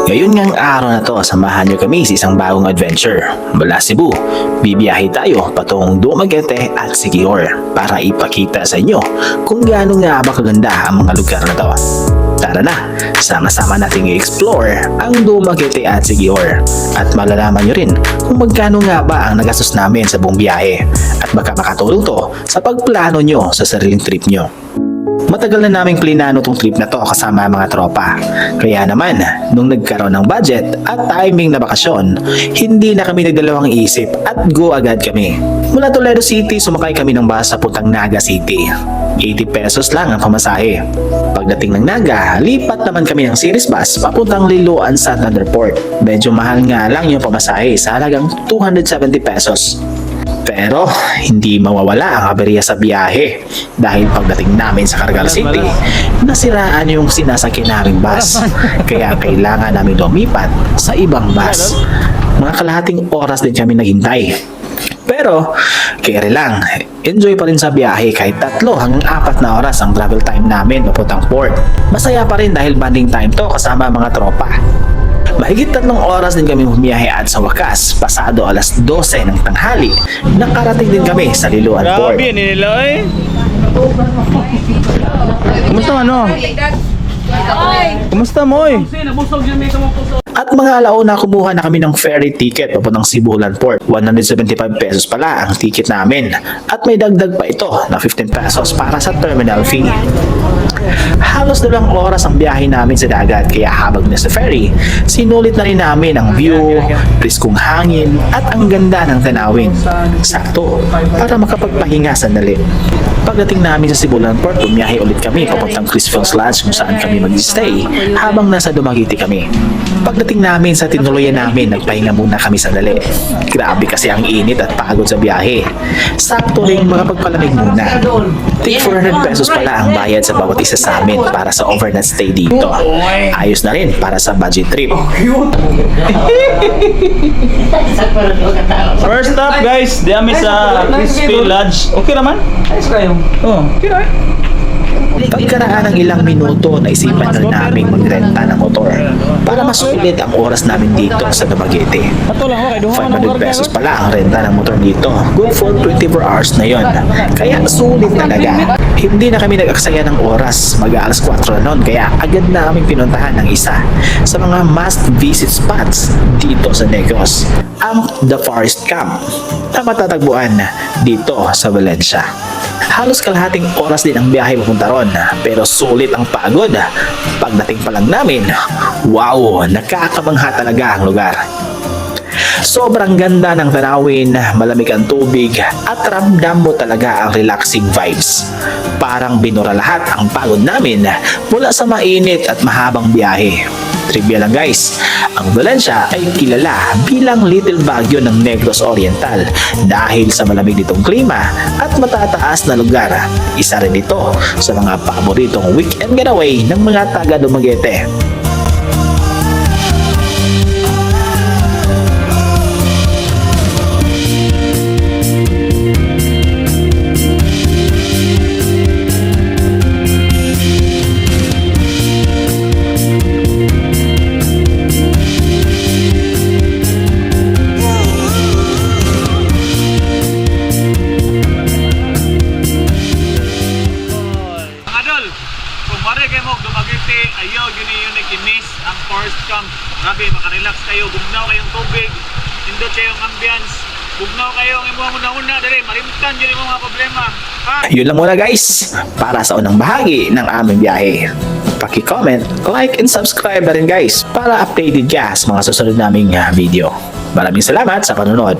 Ngayon ngang araw na to, samahan nyo kami sa isang bagong adventure. Mula Cebu, bibiyahe tayo patungong Dumaguete at Siquijor para ipakita sa inyo kung gaano nga ba kaganda ang mga lugar na to. Tara na, sama-sama nating i-explore ang Dumaguete at Siquijor at malalaman nyo rin kung magkano nga ba ang nagastos namin sa buong biyahe at baka makatulong to sa pagplano nyo sa sariling trip nyo. Matagal na naming plinano tong trip na to kasama ang mga tropa. Kaya naman, nung nagkaroon ng budget at timing na bakasyon, hindi na kami nagdalawang isip at go agad kami. Mula Toledo City, sumakay kami ng bus sa puntang Naga City. 80 pesos lang ang pamasahe. Pagdating ng Naga, lipat naman kami ng series bus papuntang Liloan Santander Port. Medyo mahal nga lang yung pamasahe sa halagang 270 pesos. Pero hindi mawawala ang aberya sa biyahe dahil pagdating namin sa Cargal City, nasiraan yung sinasakyan naming bus. Kaya kailangan namin lumipat sa ibang bus. Mga kalahating oras din kami naghintay. Pero kaya lang, enjoy pa rin sa biyahe kahit 3 hanggang 4 na oras ang travel time namin papuntang port. Masaya pa rin dahil bonding time to kasama mga tropa. Mahigit 3 oras din kami humiyahe at sa wakas, pasado alas 12 ng tanghali, nakarating din kami sa Liloan Port. Grabe, nila eh. Kumusta ano? Kumusta mo eh? At mga alauna kumuha na kami ng ferry ticket papuntang Sibulan Port. 175 pesos pala ang ticket namin at may dagdag pa ito na 15 pesos para sa terminal fee. Halos 2 oras ang biyahe namin sa dagat kaya habang nasa ferry, sinulit na rin namin ang view, briskong hangin at ang ganda ng tanawin. Sakto para makapagpahinga sandali. Pagdating namin sa Sibulan Port, bumiyahe ulit kami papuntang Crisfields Lodge kung saan kami mag-stay habang nasa Dumaguete kami. Pagdating namin sa tinuluyan namin, nagpahinga muna kami sandali. Grabe kasi ang init at pagod sa biyahe. Sakto rin makapagpalamig muna. Tig 400 pesos pala ang bayad sa bawat isa sa amin para sa overnight stay dito. Ayos na rin para sa budget trip. First up guys, di kami sa Crispy Lodge. Okay naman? Ayos kayo. Oh. Pagkaraan ng ilang minuto, naisipan na rin namin magrenta ng motor para masulit ang oras namin dito sa Dumaguete. 500 pesos pala ang renta ng motor dito. Good for 24 hours na yon. Kaya sulit talaga. Hindi na kami nag-aksaya ng oras. Mag-aalas 4 na nun. Kaya agad na aming pinuntahan ng isa sa mga must-visit spots dito sa Negros. Ang The Forest Camp na matatagpuan dito sa Valencia. Halos kalahating oras din ang biyahe papunta ron, pero sulit ang pagod. Pagdating pa lang namin, wow, nakakabangha talaga ang lugar. Sobrang ganda ng tanawin, malamig ang tubig, at ramdam mo talaga ang relaxing vibes. Parang binura lahat ang pagod namin mula sa mainit at mahabang biyahe. Trivia lang guys, ang Valencia ay kilala bilang Little Baguio ng Negros Oriental dahil sa malamig nitong klima at matataas na lugar. Isa rin ito sa mga paboritong weekend getaway ng mga taga Dumaguete. Ayaw, yun ikinis ang forest camp. Grabe, makarelax kayo, bugnaw kayong tubig, indot kayo ang ambience, bugnaw kayo ang imuha una-una, dali, marimtan yun yung mga problema. Ha? Yun lang muna guys, para sa unang bahagi ng aming biyahe. Paki-comment, like, and subscribe na rin guys para updated ka sa mga susunod naming video. Maraming salamat sa panonood.